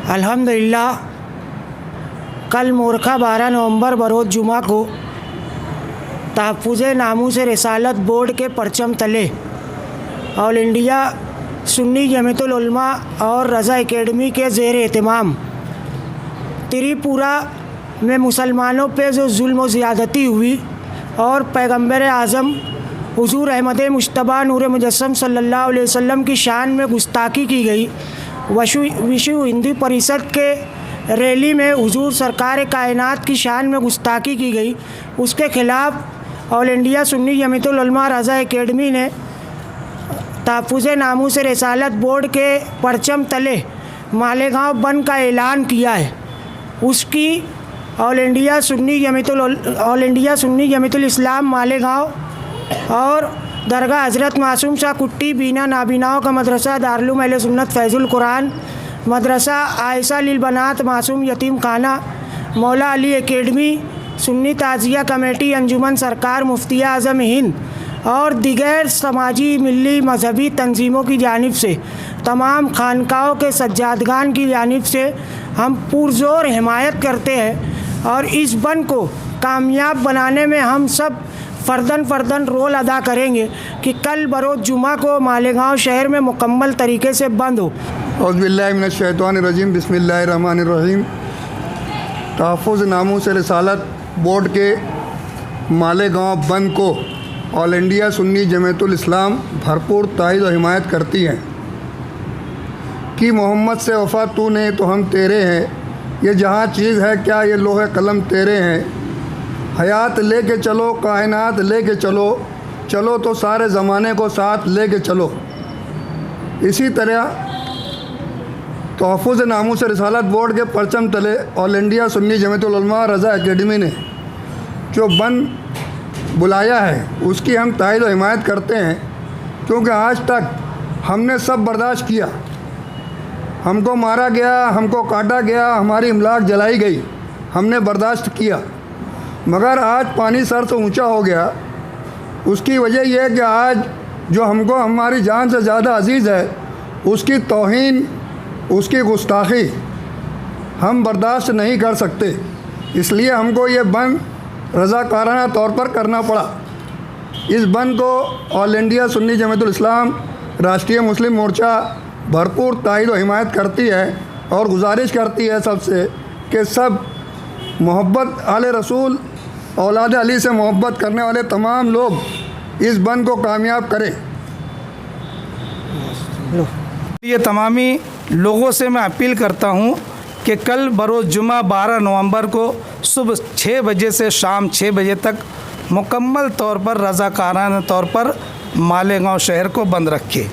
अल्हम्दुलिल्लाह कल मोरखा 12 नवंबर बरोज़ जुमा को तहफ़्फ़ुज़ नामूस रिसालत बोर्ड के परचम तले ऑल इंडिया सुन्नी जमीयतुल उलमा और रज़ा एकेडमी के ज़ेर एहतमाम त्रिपुरा में मुसलमानों पे जो जुल्म व ज़्यादती हुई और पैगम्बर आज़म हुज़ूर अहमद मुश्तबा नूर मुजस्सम सल्लल्लाहु अलैहि वसल्लम की शान में गुस्ताखी की गई। विश्व हिंदू परिषद के रैली में हुज़ूर सरकार कायनात की शान में गुस्ताखी की गई। उसके ख़िलाफ़ ऑल इंडिया सुन्नी जमीयतुल उलमा रज़ा एकेडमी ने तहफ़्फ़ुज़ नामूस रिसालत बोर्ड के परचम तले मालेगांव बंद का ऐलान किया है। उसकी ऑल इंडिया सुन्नी जमीयतुल इस्लाम मालेगांव और दरगाह हज़रत मासूम शाह कुट्टी बीना नाबीनाओं का मदरसा दारुल अहले सुन्नत फैज़ुल कुरान मदरसा आयशा लिल बनात मासूम यतीम खाना मौला अली एकेडमी सुन्नी ताज़िया कमेटी अंजुमन सरकार मुफ्ती आज़म हिंद और दिगर समाजी मिली मजहबी तंजीमों की जानिब से तमाम खानकाहों के सज्जादगान की जानिब से हम पुरज़ोर हिमायत करते हैं और इस बंद को कामयाब बनाने में हम सब फ़र्दन रोल अदा करेंगे कि कल बरोज़ जुमा को मालेगांव शहर में मुकम्मल तरीके से बंद हो। औज़ु बिल्लाहि मिनश शैतानिर रजीम बिस्मिल्लाहिर रहमानिर रहीम। तहफ़्फ़ुज़ नामूस रिसालत बोर्ड के मालेगांव बंद को ऑल इंडिया सुन्नी जमीयतुल इस्लाम भरपूर तायद और हिमायत करती है कि मोहम्मद से वफ़ा तूने तो हम तेरे हैं, ये जहाँ चीज़ है क्या ये लोहे कलम तेरे हैं, हयात लेके चलो कायनात लेके चलो, चलो तो सारे ज़माने को साथ लेके चलो। इसी तरह तहफ़्फ़ुज़ नामूस रिसालत बोर्ड के परचम तले ऑल इंडिया सुन्नी जमीयतुल उलमा रज़ा एकेडमी ने जो बंद बुलाया है उसकी हम तायद और हिमायत करते हैं, क्योंकि आज तक हमने सब बर्दाश्त किया। हमको मारा गया, हमको काटा गया, हमारी इमलाक जलाई गई, हमने बर्दाश्त किया, मगर आज पानी सर से ऊंचा हो गया। उसकी वजह यह है कि आज जो हमको हमारी जान से ज़्यादा अजीज़ है उसकी तौहीन, उसकी गुस्ताखी हम बर्दाश्त नहीं कर सकते, इसलिए हमको ये बंद रज़ाकाराना तौर पर करना पड़ा। इस बंद को ऑल इंडिया सुन्नी जमीयतुल इस्लाम राष्ट्रीय मुस्लिम मोर्चा भरपूर तायद और हिमायत करती है और गुजारिश करती है सबसे कि सब मोहब्बत आले रसूल औलाद अली से मोहब्बत करने वाले तमाम लोग इस बंद को कामयाब करें। ये तमामी लोगों से मैं अपील करता हूँ कि कल बरोज़ जुमा 12 नवंबर को सुबह 6 बजे से शाम 6 बजे तक मुकम्मल तौर पर रज़ाकाराना तौर पर मालेगांव शहर को बंद रखें।